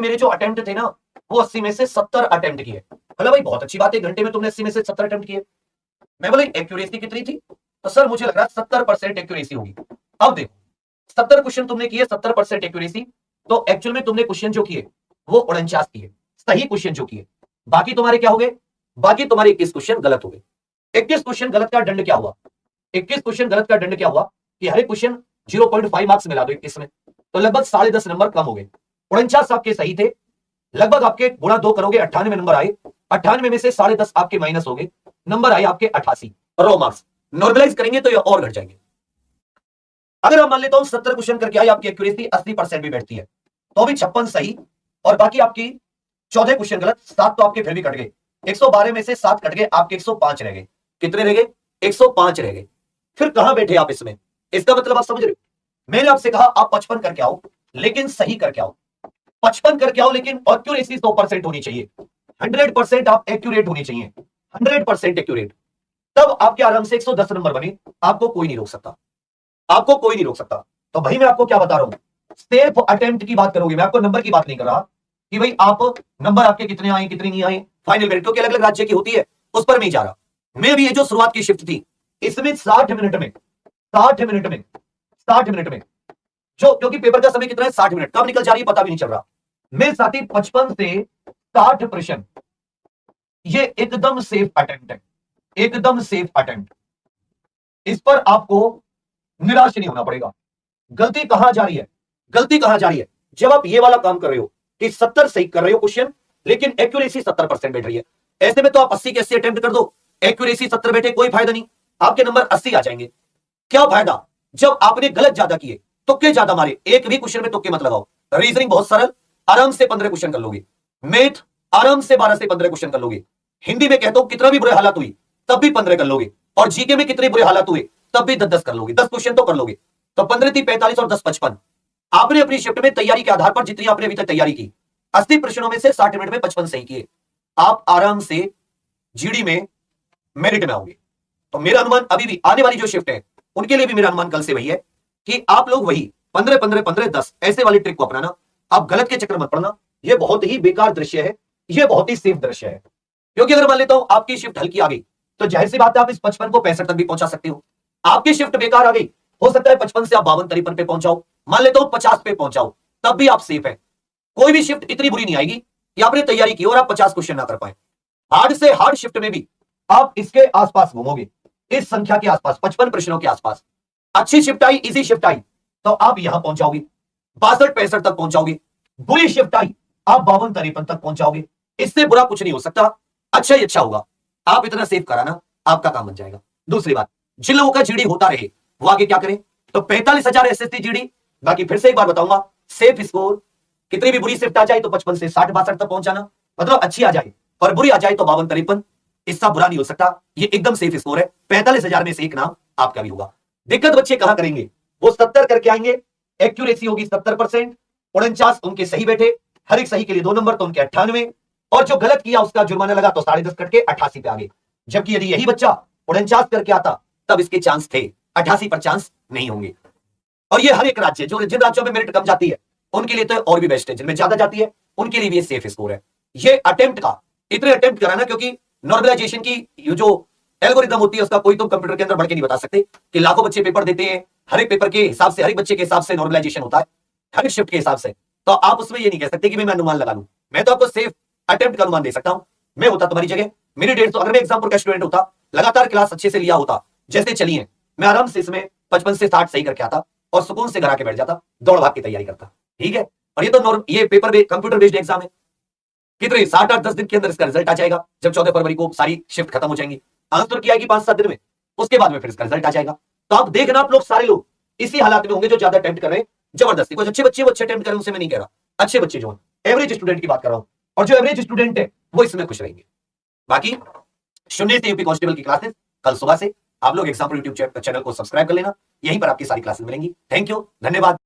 मेरे जो अटेम्प्ट थे ना वो 80 में से 70 अटेम्प्ट किए। बोला भाई बहुत अच्छी बात है, घंटे में तुमने 80 में से 70 अटेम्प्ट किए। मैं बोला एक्यूरेसी कितनी थी? तो सर मुझे लग रहा है 70% एक्यूरेसी होगी। अब देखो 70 क्वेश्चन तुमने किए, 70% एक्यूरेसी, तो एक्चुअल में तुमने क्वेश्चन जो किए वो 49 किए सही क्वेश्चन जो किए, बाकी तुम्हारे क्या हो गए? बाकी तुम्हारे 21 क्वेश्चन गलत हो गए। 21 क्वेश्चन गलत का दंड क्या हुआ? 21 क्वेश्चन गलत का दंड क्या हुआ कि हर एक क्वेश्चन 0.5 मार्क्स मिला दो 21 में, तो लगभग 10.5 नंबर कम हो गए। 49 आपके सही थे, लगभग आपके गुणा 2 करोगे 98 नंबर आए, 98 में से 10.5 आपके माइनस हो गए, नंबर आए आपके 88 रॉ मार्क्स। नॉर्मलाइज करेंगे तो ये और घट जाएंगे। अगर हम मान लेता हूं 70 क्वेश्चन करके आई, आपकी एक्यूरेसी 80% भी बैठती है, तो भी 56 सही और बाकी आपकी 14 क्वेश्चन गलत, 7 तो आपके फिर भी कट गए। 112 में से 7 कट गए, आपके 105 रह गए। कितने रह गए? 105 रह गए। फिर कहां बैठे आप इसमें? इसका मतलब आप समझ रहे हो? मैंने आपसे कहा आप 55 करके आओ लेकिन सही करके आओ, 55 करके आओ लेकिन एक्यूरेसी 100% होनी चाहिए, 100% आप एक्यूरेट होनी चाहिए, 100% एक्यूरेट, तब आपके आराम से 110 नंबर बने। आपको कोई नहीं रोक सकता, आपको कोई नहीं रोक सकता। तो भाई मैं आपको क्या बता रहा हूं, सेफ अटेम्प्ट की बात करोगे, मैं आपको नंबर की बात नहीं कर रहा कि भाई आप नंबर आपके कितने आए कितने नहीं आए, फाइनल मेरिट क्योंकि अलग अलग राज्य की होती है, उस पर नहीं जा रहा मैं। भी ये जो शुरुआत की शिफ्ट थी इसमें 60 मिनट में 60 मिनट में 60 मिनट में जो, क्योंकि पेपर का समय कितना है 60 मिनट, कब निकल जा रही है पता भी नहीं चल रहा। मेरे साथी 55 से 60 प्रश्न, ये एकदम सेफ अटेम्प्ट है, एकदम सेफ अटेम्प्ट। इस पर आपको निराश नहीं होना पड़ेगा। गलती कहां जा रही है? गलती कहां जा रही है? जब आप ये वाला काम कर रहे हो कि 70 सही कर रहे हो क्वेश्चन लेकिन एक्यूरेसी 70% बैठ रही है, ऐसे में तो आप 80 के 80 अटेम्प्ट कर दो, एक्यूरेसी 70 बैठे कोई फायदा नहीं, आपके नंबर 80 आ जाएंगे। क्या फायदा जब आपने गलत ज्यादा किए, तुक्के ज्यादा मारे, एक भी क्वेश्चन में तुक्के मत लगाओ। रीजनिंग बहुत सरल, आराम से 15 क्वेश्चन कर लोगे, मैथ आराम से 12 से 15 क्वेश्चन कर लोगे, हिंदी में कहता हूं कितना भी बुरे हालात हुई तब भी 15 कर लोगे, और जीके में कितने बुरे हालात हुए तब भी 10-10 कर लोगे, 10 क्वेश्चन तो कर लोगे। तो 15 थी 45 और 10 55। आपने अपनी शिफ्ट में तैयारी के आधार पर जितनी आपने अभी तक तैयारी की, 80 प्रश्नों में से 60 मिनट में 55 सही किए, आप आराम से जीडी में मेरिट में आओगे। तो मेरा अनुमान अभी भी आने वाली जो शिफ्ट है उनके लिए भी मेरा अनुमान कल से वही है कि आप लोग वही 15 15 15 10 ऐसे वाली ट्रिक को अपनाना, आप गलत के चक्कर मत पड़ना। यह बहुत ही बेकार दृश्य है, यह बहुत ही सेफ दृश्य है, क्योंकि अगर मान लेता हूं आपकी शिफ्ट हल्की आ गई तो जाहिर सी बात है आप इस 55 को 65 तक भी पहुंचा सकते हो। आपकी शिफ्ट बेकार आ गई, हो सकता है 55 से आप 52-53 पे पहुंचाओ, मान लेता हूं 50 पे पहुंचाओ, तब भी आप सेफ है। कोई भी शिफ्ट इतनी बुरी नहीं आएगी कि आपने तैयारी की और आप 50 क्वेश्चन ना कर पाए। हार्ड से हार्ड शिफ्ट में भी आप इसके आसपास घूमोगे, इस संख्या के आसपास 55 प्रश्नों के आसपास। अच्छी शिफ्ट आई, इजी शिफ्ट आई तो आप यहां पहुंचाओगे, 62-65 तक पहुंचाओगे। बुरी शिफ्ट आई आप 52-53 तक पहुंचाओगे। इससे बुरा कुछ नहीं हो सकता, अच्छा ही अच्छा होगा। आप इतना सेव कराना, आपका काम बन जाएगा। दूसरी बात, जिन लोगों का जीडी होता रहे वो आगे क्या करें? तो 45,000 एसएससी जीडी, बाकी फिर से एक बार बताऊंगा, सेफ स्कोर, कितनी भी बुरी शिफ्ट आ जाए तो 55 से 60-62 तक पहुंचाना, मतलब अच्छी आ जाए और बुरी आ जाए तो 52-53, इसका बुरा नहीं हो सकता, ये एकदम सेफ स्कोर है। 45,000 में से एक नाम आपका भी होगा। दिक्कत बच्चे कहां करेंगे? वो 70 करके आएंगे, एक्यूरेसी होगी 70%, 49 उनके सही बैठे, हर एक सही के लिए 2 नंबर तो उनके 98, और जो गलत किया उसका जुर्माना लगा तो 10.5 कट के 88 पे आ गए। जबकि यदि यही बच्चा 49 करके आता तब इसके चांस थे, 88 पर चांस नहीं होंगे। और ये हर एक राज्य, जो जिन राज्यों में मेरिट कम जाती है उनके लिए तो और भी बेस्ट है, जिनमें ज्यादा जाती है उनके लिए भी ये सेफ स्कोर है। ये अटेम्प्ट का, इतने अटेम्प्ट कराना, क्योंकि नॉर्मलाइजेशन की ये जो एल्गोरिथम होती है उसका कोई तुम कंप्यूटर के अंदर बढ़ के नहीं बता सकते कि लाखों बच्चे पेपर देते हैं, हर एक पेपर के हिसाब से, हर एक बच्चे के हिसाब से नॉर्मलाइजेशन होता है, हर एक शिफ्ट के हिसाब से। तो आप उसमें ये नहीं कह सकते कि मैं अनुमान लगा लूं। मैं तो आपको सेफ अटेम्प्ट का अनुमान दे सकता हूं। मैं होता तुम्हारी जगह, मेरी 150, अगर मैं एग्जामपुर का स्टूडेंट होता, लगातार क्लास अच्छे से लिया होता, जैसे चलिए, मैं आराम से इसमें 55 से 60 सही करके आता और सुकून से घर आके बैठ जाता, दौड़ भाग की तैयारी करता। ठीक है, और ये तो ये पेपर कंप्यूटर बेस्ड एग्जाम है, कितने 7-8-10 दिन के अंदर इसका रिजल्ट आ जाएगा। जब 14 फरवरी को सारी शिफ्ट खत्म हो जाएंगी, आंसर की आएगी 5-7 दिन में, उसके बाद में फिर इसका रिजल्ट आ जाएगा। तो आप देखना, आप लोग सारे लोग इसी हालात में होंगे जो ज्यादा अटेम्प्ट कर रहे हैं जबरदस्ती। कुछ अच्छे बच्चे वो अच्छे अटेम्प्ट कर रहे हैं, उनसे मैं नहीं कह रहा, अच्छे बच्चे जो हैं, एवरेज स्टूडेंट की बात कर रहा हूं, और जो एवरेज स्टूडेंट है वो इसमें खुश रहेंगे। बाकी शून्य से यूपी कांस्टेबल की क्लासेस कल सुबह से आप लोग एग्जाम्पल यूट्यूब चैनल को सब्सक्राइब कर लेना, यहीं पर आपकी सारी क्लासेस मिलेंगी। थैंक यू, धन्यवाद।